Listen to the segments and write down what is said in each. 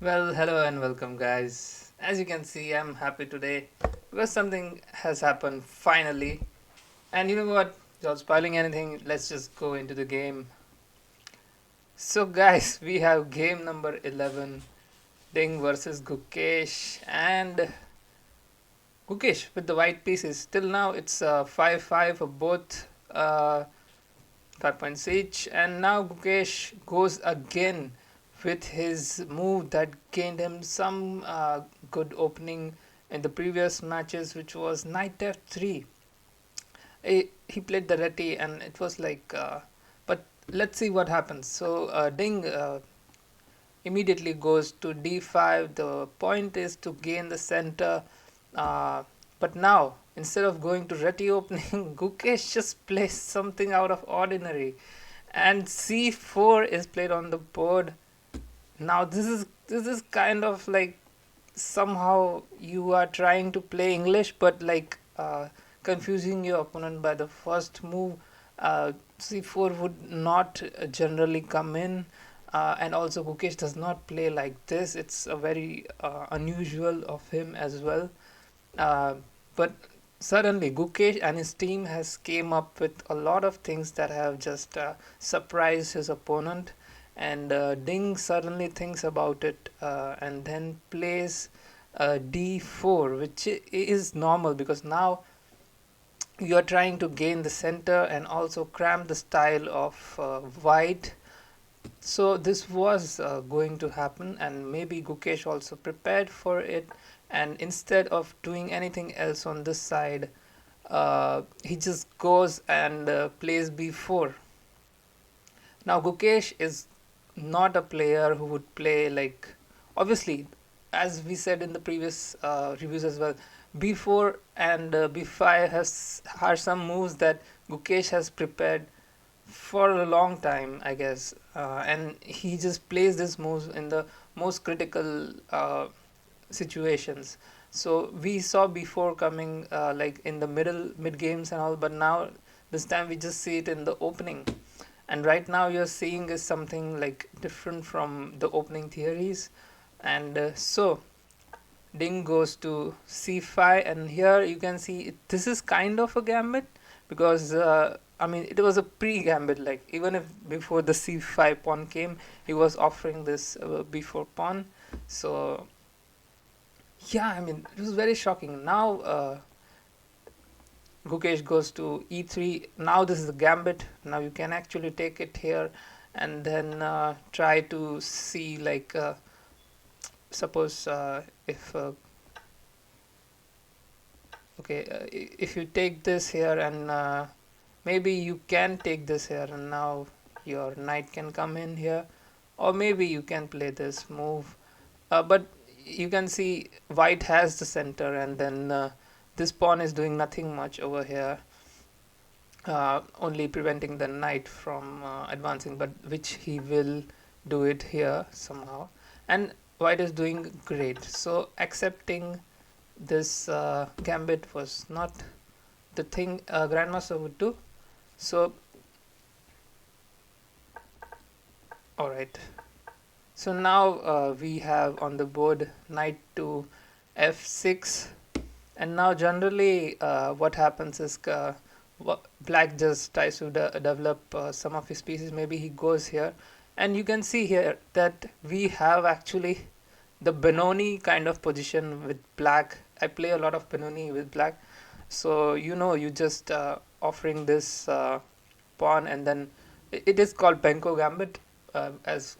Well, hello and welcome, guys. As you can see, I'm happy today because something has happened finally. And you know what? Without spoiling anything, let's just go into the game. So, guys, we have game number 11, Ding versus Gukesh. And Gukesh with the white pieces. Till now, it's 5-5 for both, 5 points each. And now Gukesh goes again with his move that gained him some good opening in the previous matches, which was knight f3. He played the reti and it was like, but let's see what happens. So Ding immediately goes to d5. The point is to gain the center, uh, but now instead of going to reti opening, Gukesh just plays something out of ordinary, and c4 is played on the board. Now this is kind of like somehow you are trying to play English, but like confusing your opponent by the first move. C4 would not generally come in, and also Gukesh does not play like this. It's a very unusual of him as well. Uh, but suddenly Gukesh and his team has came up with a lot of things that have just surprised his opponent, and Ding suddenly thinks about it and then plays d4, which is normal because now you are trying to gain the center and also cramp the style of white. So this was going to happen, and maybe Gukesh also prepared for it. And instead of doing anything else on this side, he just goes and plays b4. Now Gukesh is not a player who would play like, obviously, as we said in the previous reviews as well, b4 and b5 has are some moves that Gukesh has prepared for a long time, I guess, and he just plays this moves in the most critical situations. So we saw before coming like in the mid games and all, but now this time we just see it in the opening. And right now you're seeing is something like different from the opening theories. And so Ding goes to c5, and here you can see this is kind of a gambit because I mean it was a pre-gambit. Like even if before the c5 pawn came, he was offering this b4 pawn. So yeah, I mean it was very shocking. Now Gukesh goes to e3. Now this is a gambit. Now you can actually take it here, and then try to see like suppose if okay, if you take this here and maybe you can take this here, and now your knight can come in here, or maybe you can play this move, but you can see white has the center, and then this pawn is doing nothing much over here, only preventing the knight from advancing, but which he will do it here somehow. And white is doing great, so accepting this gambit was not the thing grandmaster would do. So all right, so now we have on the board knight to f6, and now generally what happens is black just tries to develop some of his pieces. Maybe he goes here, and you can see here that we have actually the Benoni kind of position with black. I play a lot of Benoni with black, so you know you just offering this pawn, and then it is called Benko Gambit as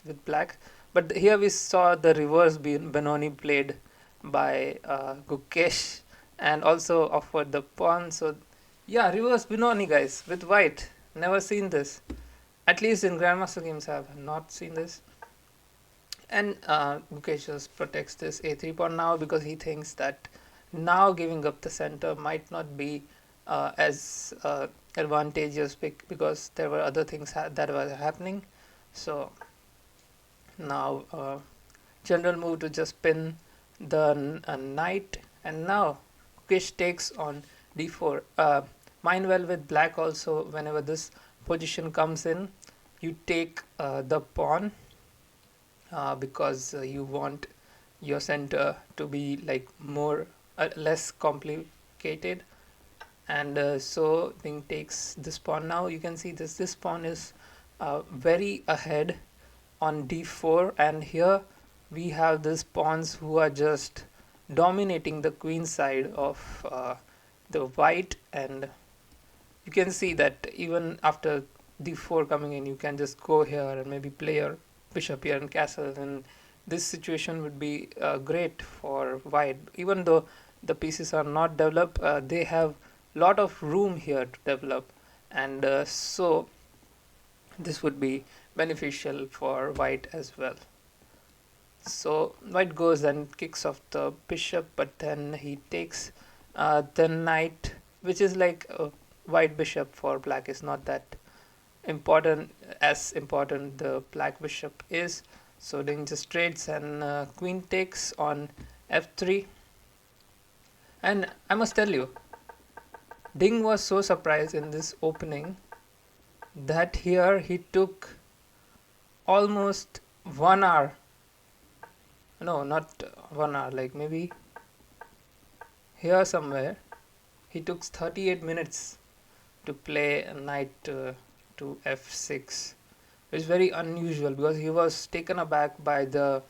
with black. But here we saw the reverse Benoni played by Gukesh, and also offered the pawn. So yeah, reverse Benoni, guys, with white. Never seen this. At least in Grandmaster games, I have not seen this. And Gukesh just protects this a3 pawn now because he thinks that now giving up the center might not be as advantageous because there were other things that were happening. So now general move to just pin the knight, and now Gukesh takes on d4. Mind well with black also, whenever this position comes in, you take the pawn, because you want your center to be like more less complicated. And so Ding takes this pawn. Now you can see this pawn is very ahead on d4, and here we have these pawns who are just dominating the queen side of the white. And you can see that even after d4 coming in, you can just go here and maybe play your bishop here in castle, and this situation would be great for white. Even though the pieces are not developed, they have lot of room here to develop, and so this would be beneficial for white as well. So white goes and kicks off the bishop, but then he takes the knight, which is like a white bishop for black is not that important as important the black bishop is. So Ding just trades, and queen takes on f3. And I must tell you, Ding was so surprised in this opening that here he took almost 1 hour. No, not 1 hour, like maybe here somewhere. He took 38 minutes to play a knight to f6. It's very unusual because he was taken aback by the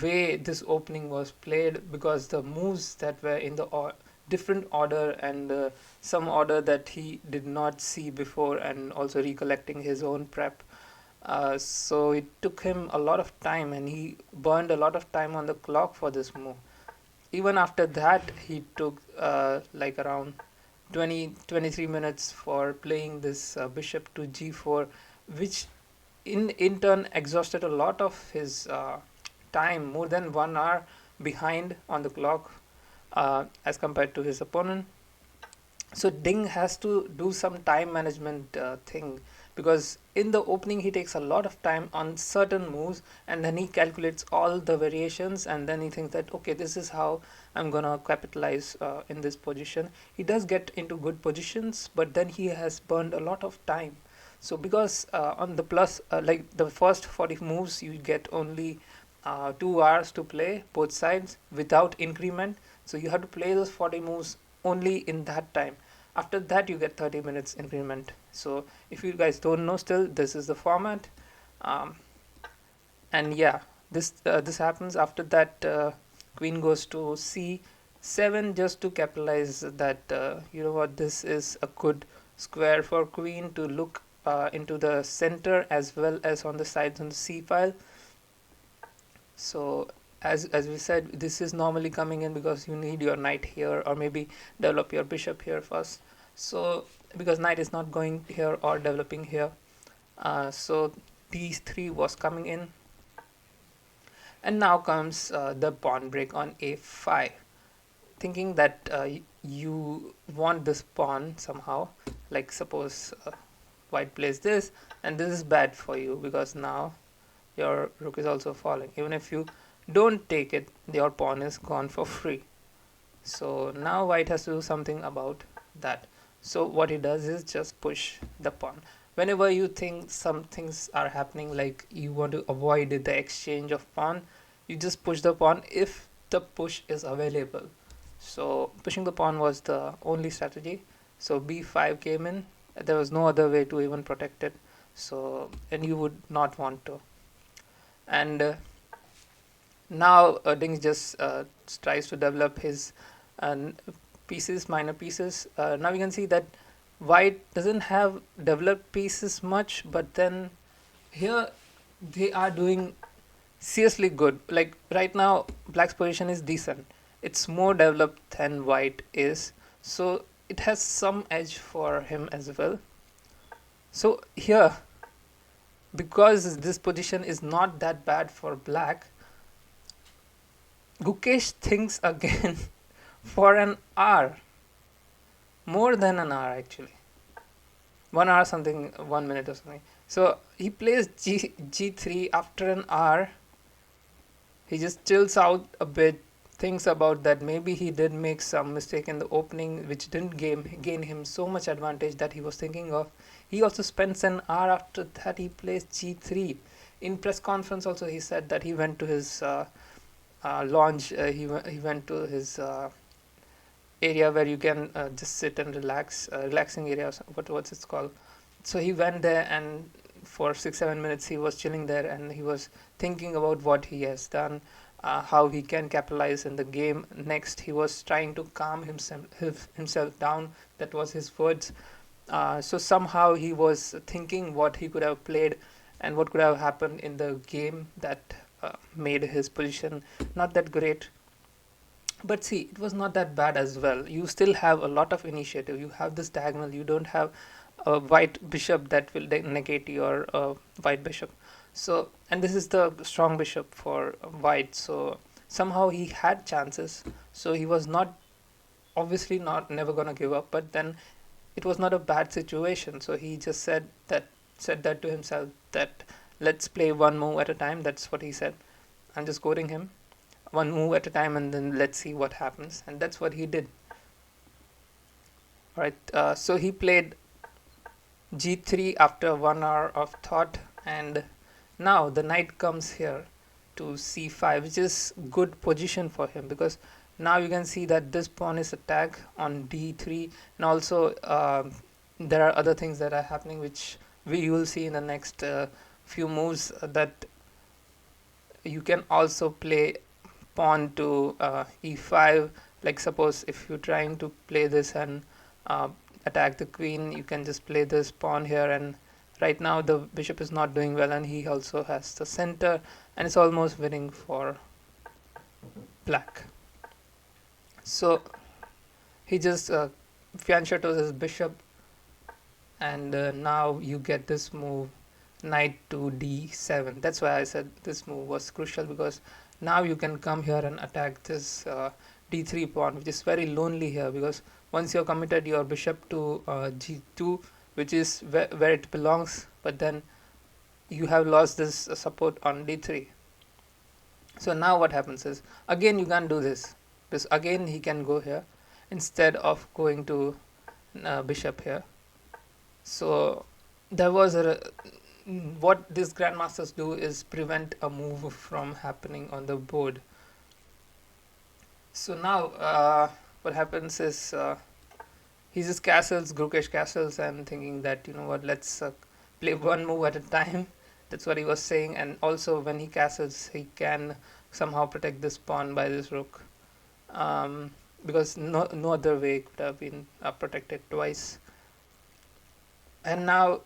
way this opening was played, because the moves that were in the different order, and some order that he did not see before, and also recollecting his own prep. So it took him a lot of time, and he burned a lot of time on the clock for this move. Even after that, he took like around 23 minutes for playing this bishop to g4, which in turn exhausted a lot of his time, more than 1 hour behind on the clock as compared to his opponent. So Ding has to do some time management thing, because in the opening he takes a lot of time on certain moves, and then he calculates all the variations, and then he thinks that okay, this is how I'm gonna capitalize in this position. He does get into good positions, but then he has burned a lot of time. So because on the plus, like the first 40 moves, you get only 2 hours to play both sides without increment. So you have to play those 40 moves only in that time. After that, you get 30 minutes increment. So if you guys don't know still, this is the format. And yeah, this happens. After that, queen goes to c7 just to capitalize that you know what, this is a good square for queen to look into the center as well as on the sides on the c file. So as we said, this is normally coming in because you need your knight here, or maybe develop your bishop here first. So because knight is not going here or developing here, so d3 was coming in. And now comes the pawn break on a5, thinking that you want this pawn somehow, like suppose white plays this, and this is bad for you because now your rook is also falling. Even if you don't take it, your pawn is gone for free. So now white has to do something about that. So what he does is just push the pawn. Whenever you think some things are happening, like you want to avoid the exchange of pawn, you just push the pawn if the push is available. So pushing the pawn was the only strategy. So b5 came in. There was no other way to even protect it. So, and you would not want to. And now Ding just tries to develop his pieces, minor pieces. Now you can see that white doesn't have developed pieces much, but then here they are doing seriously good. Like right now, black's position is decent. It's more developed than white is, so it has some edge for him as well. So here, because this position is not that bad for black, Gukesh thinks again for an hour, more than an hour actually, 1 hour something, 1 minute or something. So he plays g3 after an hour. He just chills out a bit, thinks about that maybe he did make some mistake in the opening which didn't gain him so much advantage that he was thinking of. He also spends an hour. After that he plays g3. In press conference also he said that he went to his lounge. He went to his area where you can just sit and relax, relaxing area. What's it called? So he went there, and for 6-7 minutes he was chilling there, and he was thinking about what he has done, how he can capitalize in the game next. He was trying to calm himself down. That was his words. So somehow he was thinking what he could have played and what could have happened in the game that made his position not that great. But see, it was not that bad as well. You still have a lot of initiative. You have this diagonal. You don't have a white bishop that will negate your white bishop. So, and this is the strong bishop for white. So somehow he had chances. So he was not, obviously not, never gonna give up. But then it was not a bad situation. So he just said that to himself, that let's play one move at a time. That's what he said. I'm just quoting him, one move at a time, and then let's see what happens. And that's what he did. All right. So he played g3 after 1 hour of thought, and now the knight comes here to c5, which is good position for him, because now you can see that this pawn is attacked on d3, and also there are other things that are happening which we will see in the next few moves, that you can also play pawn to e5. Like suppose if you're trying to play this and attack the queen, you can just play this pawn here, and right now the bishop is not doing well, and he also has the center, and it's almost winning for black. So he just fianchettos his bishop, and now you get this move, knight to d7. That's why I said this move was crucial, because now you can come here and attack this d3 pawn, which is very lonely here, because once you're committed your bishop to g2, which is where it belongs, but then you have lost this support on d3. So now what happens is, again you can't do this, because again he can go here instead of going to bishop here. So there was what these grandmasters do is prevent a move from happening on the board. So now what happens is, he just castles, Gukesh castles, and thinking that, you know what, let's play one move at a time. That's what he was saying. And also when he castles, he can somehow protect this pawn by this rook, because no other way could have been protected twice. And now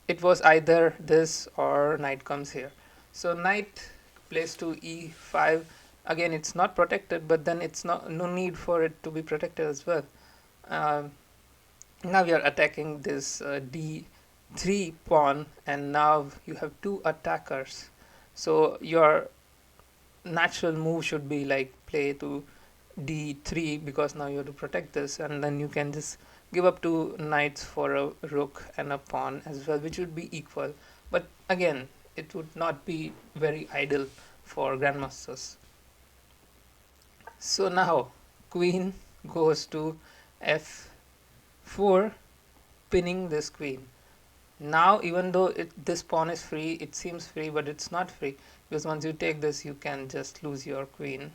it was either this or knight comes here. So knight plays to e5. Again, it's not protected, but then it's no need for it to be protected as well. Now we are attacking this d3 pawn, and now you have two attackers. So your natural move should be like play to d3, because now you have to protect this, and then you can just give up two knights for a rook and a pawn as well, which would be equal. But again, it would not be very ideal for grandmasters. So now queen goes to f4, pinning this queen. Now even though this pawn is free, it seems free, but it's not free, because once you take this you can just lose your queen.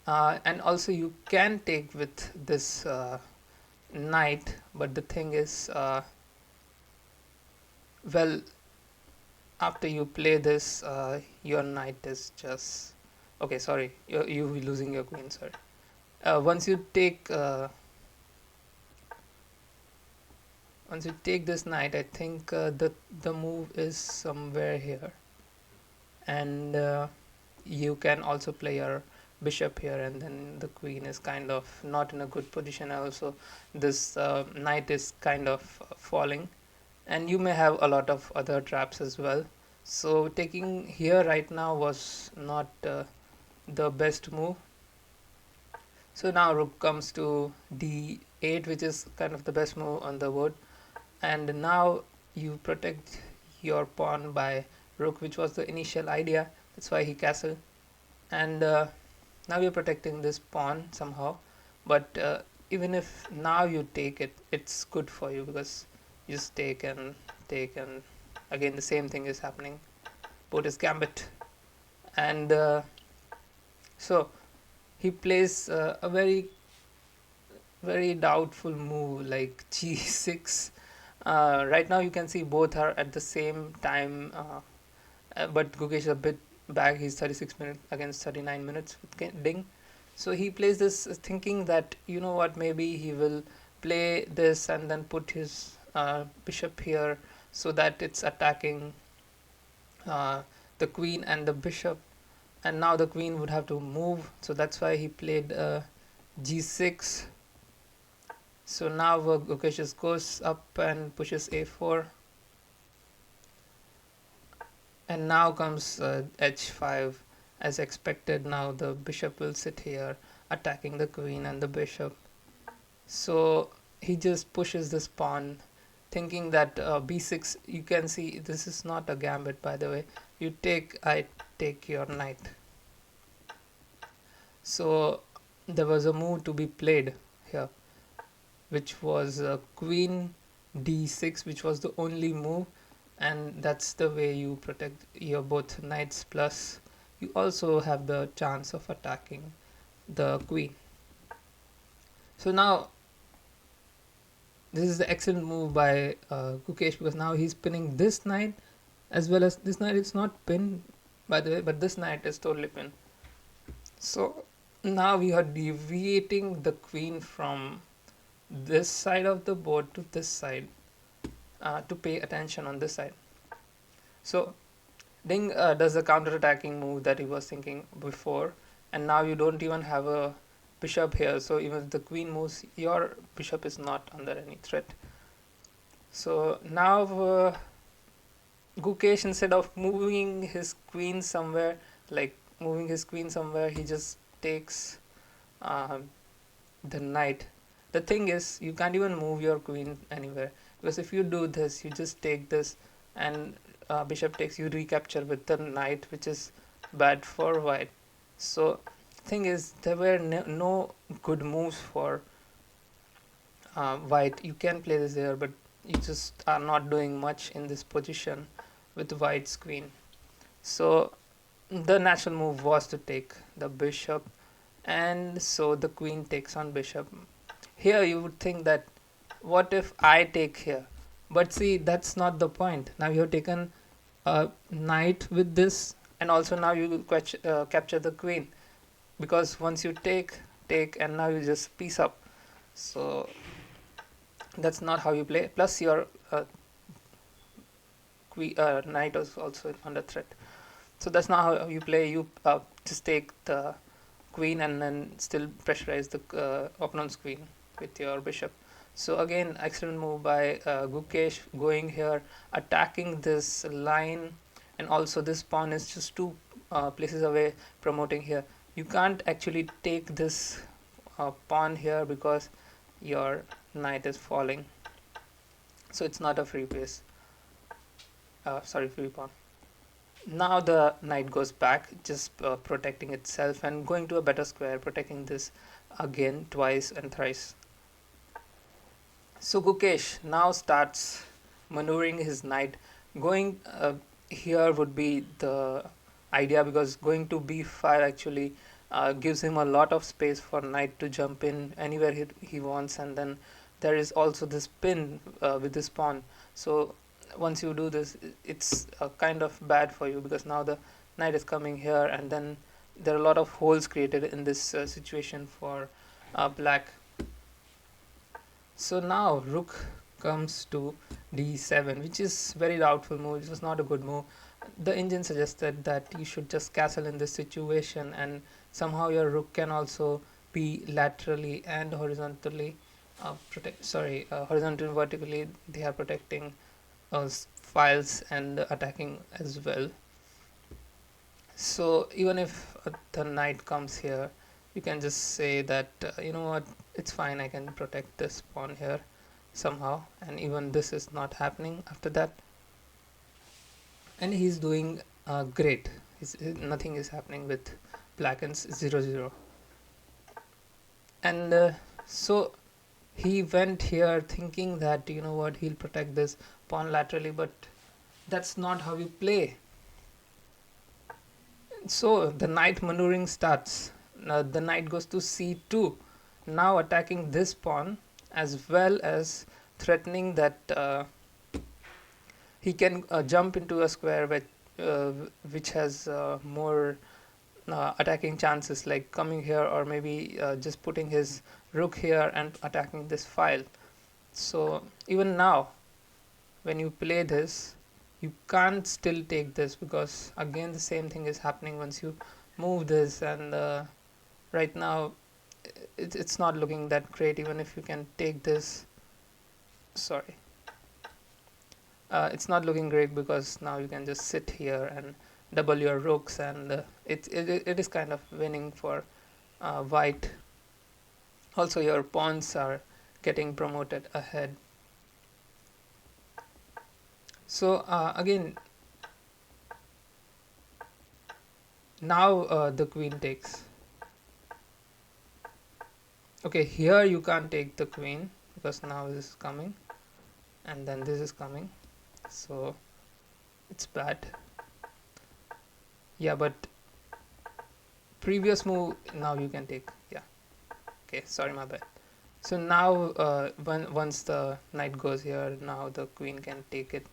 And also you can take with this knight, but the thing is, well, after you play this, your knight is just okay. Sorry, you'll be losing your queen. Sorry. Once you take this knight, I think the move is somewhere here, and you can also play your bishop here, and then the queen is kind of not in a good position. Also this knight is kind of falling, and you may have a lot of other traps as well. So taking here right now was not the best move. So now rook comes to d8, which is kind of the best move on the board, and now you protect your pawn by rook, which was the initial idea. That's why he castled, and now you're protecting this pawn somehow. But even if now you take it, it's good for you, because you just take and again the same thing is happening. Both is gambit, and so he plays a very doubtful move like g6. Right now you can see both are at the same time, but Gukesh is a bit back. He's 36 minutes against 39 minutes with Ding. So he plays this thinking that, you know what, maybe he will play this and then put his bishop here so that it's attacking uh, the queen and the bishop, and now the queen would have to move. So that's why he played g6. So now Gukesh just goes up and pushes a4, and now comes h5 as expected. Now the bishop will sit here attacking the queen and the bishop. So he just pushes this pawn thinking that b6. You can see this is not a gambit, by the way. I take your knight. So there was a move to be played here, which was queen d6, which was the only move, and that's the way you protect your both knights, plus you also have the chance of attacking the queen. So now this is the excellent move by Gukesh, because now he's pinning this knight as well as this knight. It's not pinned, by the way, but this knight is totally pinned. So now we are deviating the queen from this side of the board to this side to pay attention on this side. So Ding does the counter-attacking move that he was thinking before, and now you don't even have a bishop here, so even if the queen moves, your bishop is not under any threat. So now Gukesh, instead of moving his queen somewhere, he just takes the knight. The thing is, you can't even move your queen anywhere, because if you do this, you just take this, and bishop takes, you recapture with the knight, which is bad for white. So thing is, there were no good moves for white. You can play this here, but you just are not doing much in this position with white's queen. So the natural move was to take the bishop, and so the queen takes on bishop. Here you would think that, what if I take here? But see, that's not the point. Now you have taken a knight with this, and also now you will capture the queen, because once you take, and now you just piece up. So that's not how you play. Plus your knight is also under threat. So that's not how you play. You just take the queen and then still pressurize the opponent's queen with your bishop. So again, excellent move by Gukesh, going here, attacking this line, and also this pawn is just two places away, promoting here. You can't actually take this pawn here because your knight is falling. So it's not a free piece. Free pawn. Now the knight goes back, just protecting itself and going to a better square, protecting this again twice and thrice. So Gukesh now starts maneuvering his knight. Going here would be the idea, because going to b5 actually gives him a lot of space for knight to jump in anywhere he wants, and then there is also this pin with this pawn. So once you do this, it's kind of bad for you, because now the knight is coming here, and then there are a lot of holes created in this situation for black. So now rook comes to d7, which is very doubtful move. It was not a good move. The engine suggested that you should just castle in this situation, and somehow your rook can also be laterally and horizontally horizontally and vertically. They are protecting files and attacking as well. So even if the knight comes here, you can just say that you know what, it's fine, I can protect this pawn here somehow, and even this is not happening after that, and he's doing great. Nothing is happening with black, and 0-0. And so he went here thinking that, you know what, he'll protect this pawn laterally, but That's not how you play. So the knight maneuvering starts. The knight goes to c2, now attacking this pawn, as well as threatening that he can jump into a square uh, which has more attacking chances, like coming here, or maybe just putting his rook here and attacking this file. So even now, when you play this, you can't still take this, because again the same thing is happening once you move this. And right now it's not looking that great. Even if you can take this, sorry, it's not looking great, because now you can just sit here and double your rooks, and it is kind of winning for white. Also your pawns are getting promoted ahead. So again, now the queen takes. Okay, here you can't take the queen, because now this is coming and then this is coming, so it's bad. Yeah, but previous move, now you can take. Yeah, okay, sorry, my bad. So now once the knight goes here, now the queen can take it.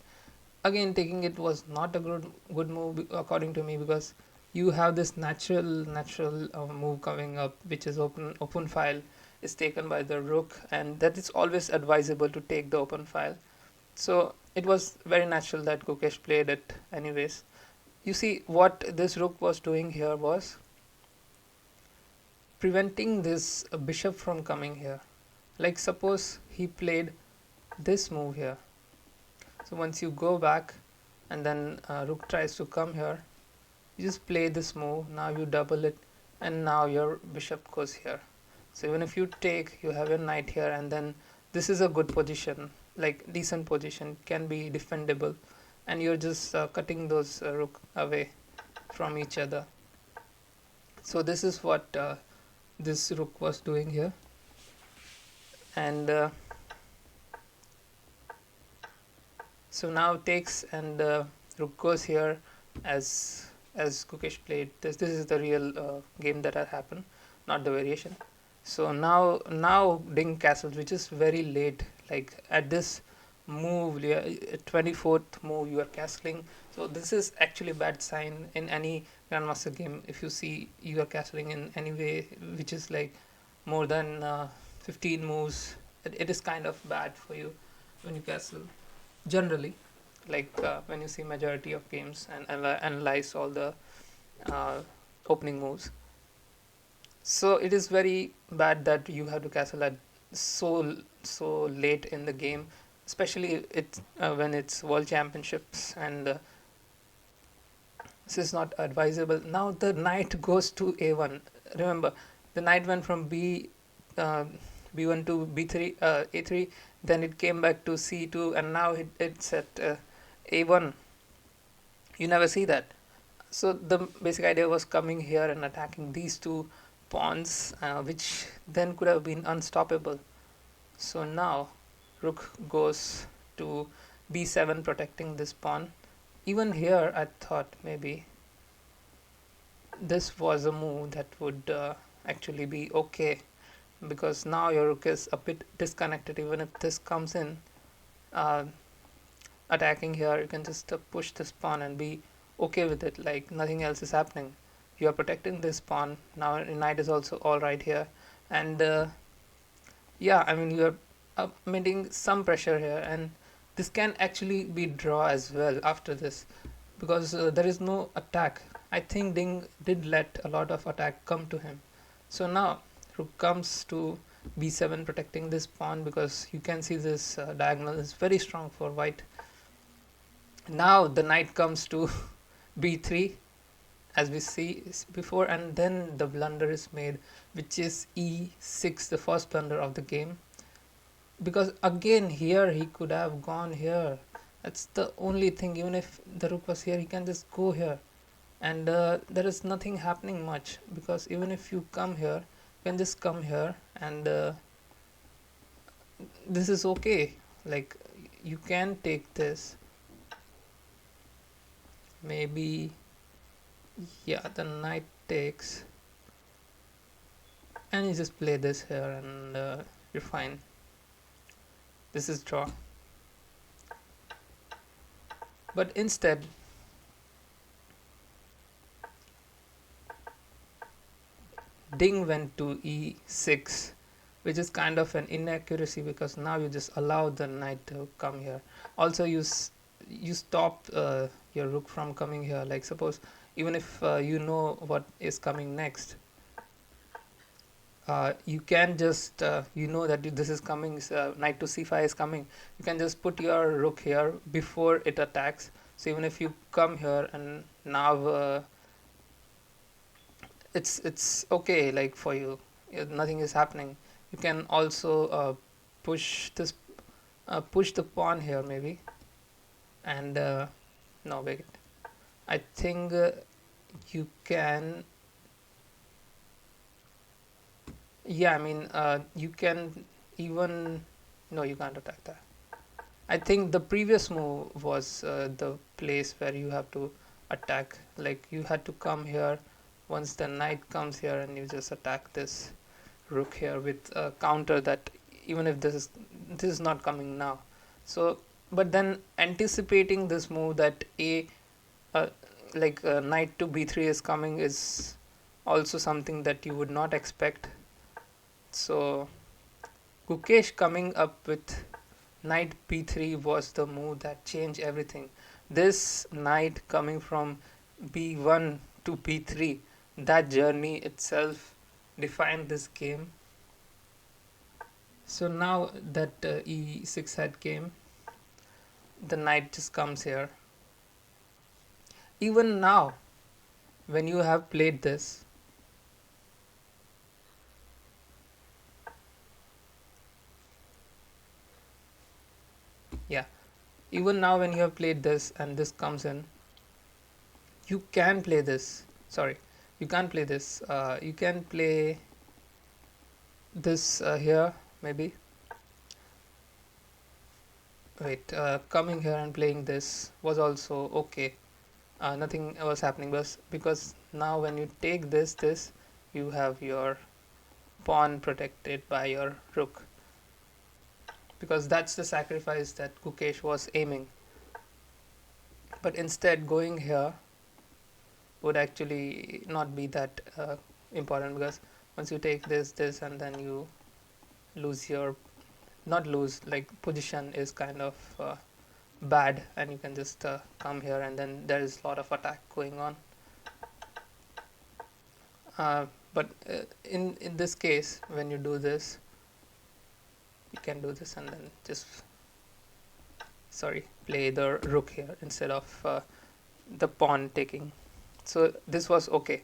Again, taking it was not a good move according to me, because you have this natural move coming up, which is open file is taken by the rook, and that is always advisable to take the open file. So it was very natural that Gukesh played it anyways. You see, what this rook was doing here was preventing this bishop from coming here. Like suppose he played this move here. So once you go back and then rook tries to come here, you just play this move, now you double it, and now your bishop goes here. So even if you take, you have your knight here, and then this is a good position, like decent position, can be defendable, and you're just cutting those rook away from each other. So this is what this rook was doing here. And so now takes, and rook goes here, as Gukesh played this. This is the real game that had happened, not the variation. So now ding castles, which is very late. Like at this move, 24th move, you are castling. So this is actually bad sign in any grandmaster game. If you see you are castling in any way which is like more than 15 moves, it is kind of bad for you when you castle. Generally, like when you see majority of games and analyze all the uh, opening moves. So it is very bad that you have to castle at so late in the game, especially when it's world championships, and this is not advisable. Now the knight goes to a1. Remember, the knight went from uh, b1 to b3, a3, then it came back to c2, and now it's at a1. You never see that. So the basic idea was coming here and attacking these two pawns, which then could have been unstoppable. So now rook goes to b7, protecting this pawn. Even here I thought maybe this was a move that would actually be okay, because now your rook is a bit disconnected. Even if this comes in uh, attacking here, you can just push this pawn and be okay with it, like nothing else is happening. You are protecting this pawn. Now knight is also all right here, and yeah, I mean, you're maintaining some pressure here, and this can actually be draw as well after this, because there is no attack. I think Ding did let a lot of attack come to him. So now rook comes to b7, protecting this pawn, because you can see this diagonal is very strong for white. Now the knight comes to b3, as we see before, and then the blunder is made, which is e6, the first blunder of the game, because again here he could have gone here. That's the only thing. Even if the rook was here, he can just go here, and there is nothing happening much, because even if you come here, you can just come here, and this is okay. Like you can take this. maybe, yeah, the knight takes, and you just play this here, and you're fine. This is draw. But instead, Ding went to e6, which is kind of an inaccuracy because now you just allow the knight to come here. Also, you stop your rook from coming here. Like suppose, even if you know what is coming next, you can just you know that this is coming. Knight to c5 is coming. You can just put your rook here before it attacks. So even if you come here and now it's okay, like for you, nothing is happening. You can also push this push the pawn here maybe, and no, wait, I think you can, yeah, I mean you can even, no, you can't attack that. I think the previous move was the place where you have to attack, like you had to come here once the knight comes here, and you just attack this rook here with a counter that even if this is not coming now. So but then anticipating this move that uh, knight to b3 is coming is also something that you would not expect. So Gukesh coming up with knight b3 was the move that changed everything. This knight coming from b1 to b3, that journey itself defined this game. So now that e6 had came, the knight just comes here. Even now, when you have played this, yeah, even now when you have played this and this comes in, you can play this. Sorry, you can't play this. You can play this here, maybe. Wait, coming here and playing this was also okay. Nothing was happening, but because now when you take this, you have your pawn protected by your rook, because that's the sacrifice that Gukesh was aiming. But instead, going here would actually not be that important, because once you take this, and then you lose your, not lose, like position is kind of bad, and you can just come here, and then there is a lot of attack going on. But in this case, when you do this, you can do this and then just, sorry, play the rook here instead of the pawn taking. So this was okay.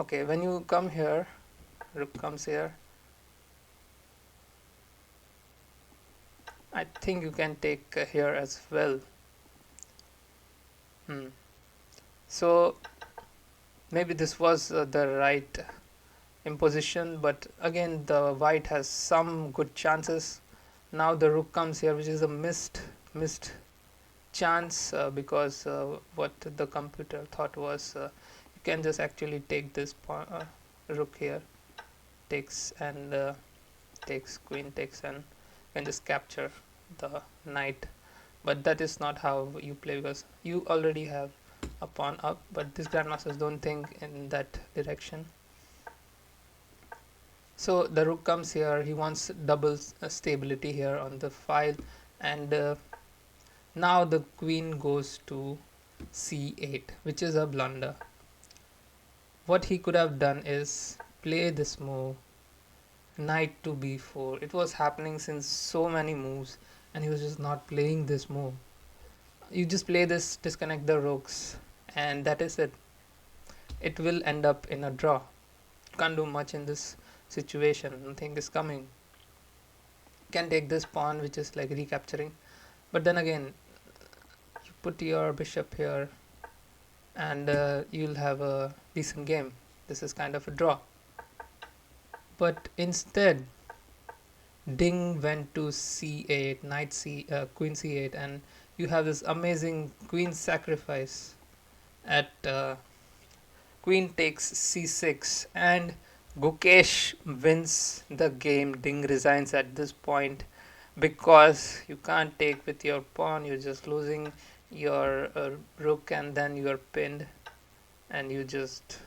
Okay, when you come here, rook comes here, I think you can take here as well. So maybe this was the right imposition, but again the white has some good chances. Now the rook comes here, which is a missed chance, because what the computer thought was you can just actually take this rook here, takes, and takes, queen takes, and you can just capture the knight. But that is not how you play, because you already have a pawn up, but these grandmasters don't think in that direction. So the rook comes here, he wants double stability here on the file, and now the queen goes to c8, which is a blunder. What he could have done is play this move, knight to b4. It was happening since so many moves, and he was just not playing this move. You just play this, disconnect the rooks, and that is it. It will end up in a draw. Can't do much in this situation. Nothing is coming. Can take this pawn, which is like recapturing, but then again you put your bishop here, and you'll have a decent game. This is kind of a draw. But instead, Ding went to c8, queen c8, and you have this amazing queen sacrifice at queen takes c6, and Gukesh wins the game. Ding resigns at this point because you can't take with your pawn. You're just losing your rook, and then you are pinned, and you just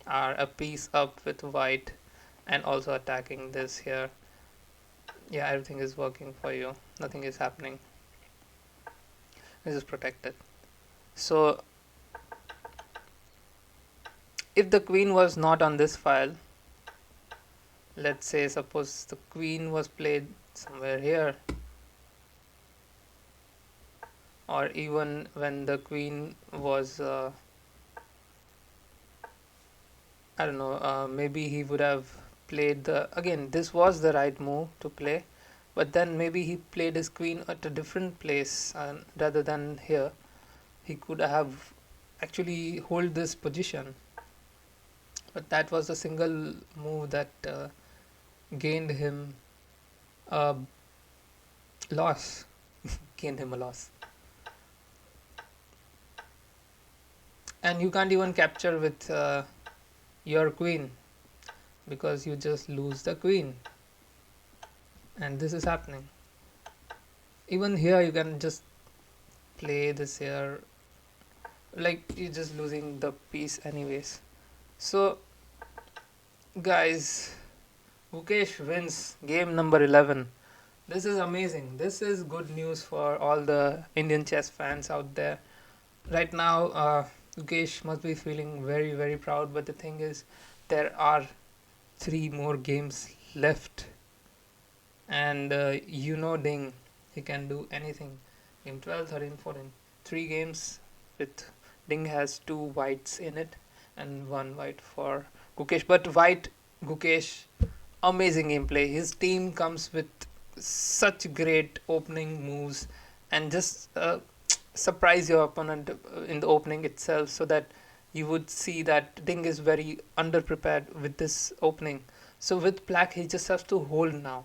are a piece up with white, and also attacking this here. Yeah, everything is working for you. Nothing is happening. This is protected. So if the queen was not on this file, let's say suppose the queen was played somewhere here, or even when the queen was I don't know, maybe he would have played the, again this was the right move to play, but then maybe he played his queen at a different place rather than here. He could have actually hold this position, but that was a single move that gained him a loss. Gained him a loss, and you can't even capture with your queen because you just lose the queen, and this is happening. Even here you can just play this here, like you're just losing the piece anyways. So guys, Gukesh wins game number 11. This is amazing. This is good news for all the Indian chess fans out there. Right now, Gukesh must be feeling very, very proud, but the thing is, there are 3 more games left, and Ding, he can do anything. Game 12, 13, 14. 3 games with Ding has 2 whites in it and 1 white for Gukesh. But white Gukesh, amazing gameplay. His team comes with such great opening moves and just surprise your opponent in the opening itself, so that you would see that Ding is very underprepared with this opening. So with black, he just has to hold now.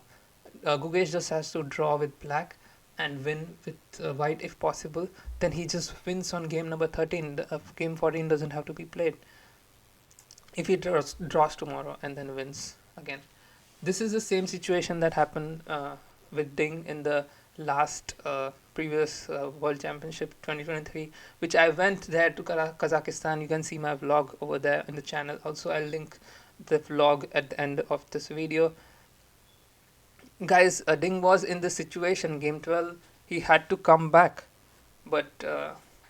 Gukesh just has to draw with black and win with white if possible. Then he just wins on game number 13. Game 14 doesn't have to be played. If he draws tomorrow and then wins again. This is the same situation that happened with Ding in the last previous World Championship 2023, which I went there to Kazakhstan. You can see my vlog over there in the channel. Also, I'll link the vlog at the end of this video. Guys, Ding was in this situation. Game 12, he had to come back. But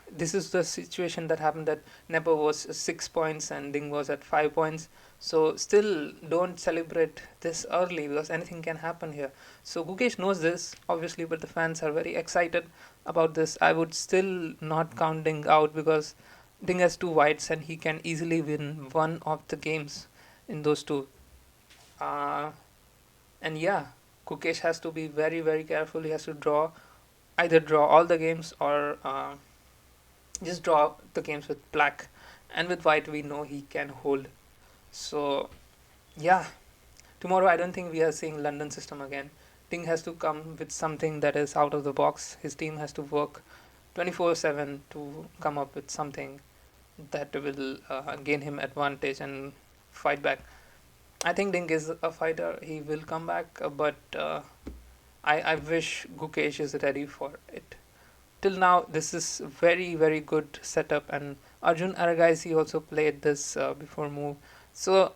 this is the situation that happened, that Nepo was 6 points and Ding was at 5 points. So still don't celebrate this early because anything can happen here. So Gukesh knows this obviously, but the fans are very excited about this. I would still not count Ding out because Ding has 2 whites and he can easily win one of the games in those two. And yeah, Gukesh has to be very, very careful. He has to either draw all the games or just draw the games with black. And with white, we know he can hold. So yeah, tomorrow I don't think we are seeing London system again. Ding has to come with something that is out of the box. His team has to work 24/7 to come up with something that will gain him advantage and fight back. I think Ding is a fighter. He will come back, but I wish Gukesh is ready for it. Till now, this is very, very good setup, and Arjun Aragaisi also played this before move. So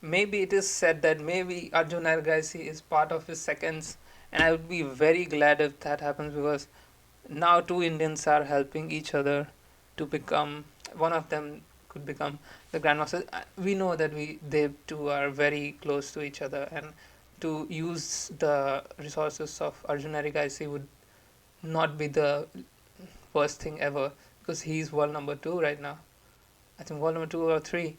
maybe it is said that maybe Arjun Aragaisi is part of his seconds, and I would be very glad if that happens, because now 2 Indians are helping each other to become, one of them could become the grandmaster. We know that they two are very close to each other, and to use the resources of Arjun Aragaisi would not be the worst thing ever, because he's world number 2 right now. I think world number 2 or 3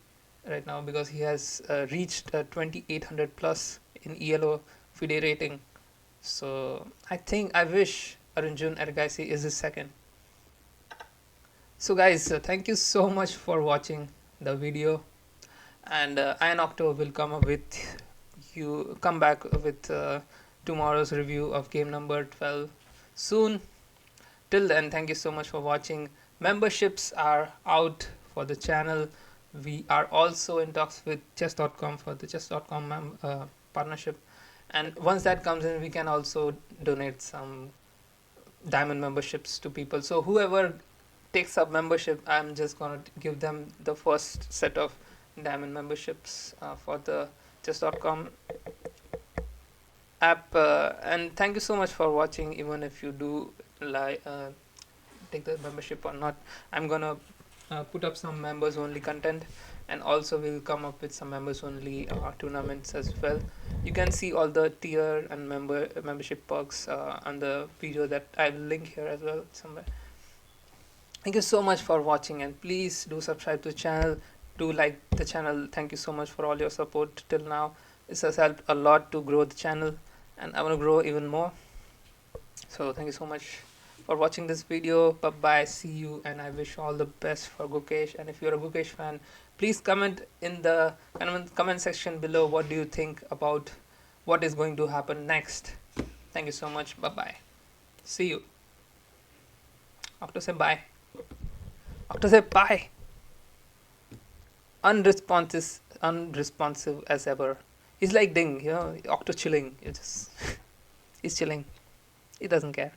right now, because he has reached 2800 plus in ELO FIDE rating. So I wish Arjun Aragaisi is his second. So guys, thank you so much for watching the video, and Iron Octo will come back with tomorrow's review of game number 12 soon. Till then, thank you so much for watching. Memberships are out for the channel. We are also in talks with chess.com for the chess.com partnership. And once that comes in, we can also donate some diamond memberships to people. So whoever takes up membership, I'm just gonna give them the first set of diamond memberships for the chess.com app. And thank you so much for watching. Even if you do like take the membership or not, I'm gonna put up some members only content, and also we'll come up with some members only tournaments as well. You can see all the tier and membership perks on the video that I'll link here as well somewhere. Thank you so much for watching, and please do subscribe to the channel, do like the channel. Thank you so much for all your support till now. This has helped a lot to grow the channel, and I want to grow even more. So thank you so much for watching this video. Bye bye, see you, and I wish all the best for Gukesh. And if you're a Gukesh fan, please comment in the comment section below what do you think about what is going to happen next. Thank you so much. Bye bye, see you. Octo say bye. Octo say bye. Unresponsive as ever. He's like Ding, Octo chilling. He's chilling. He doesn't care.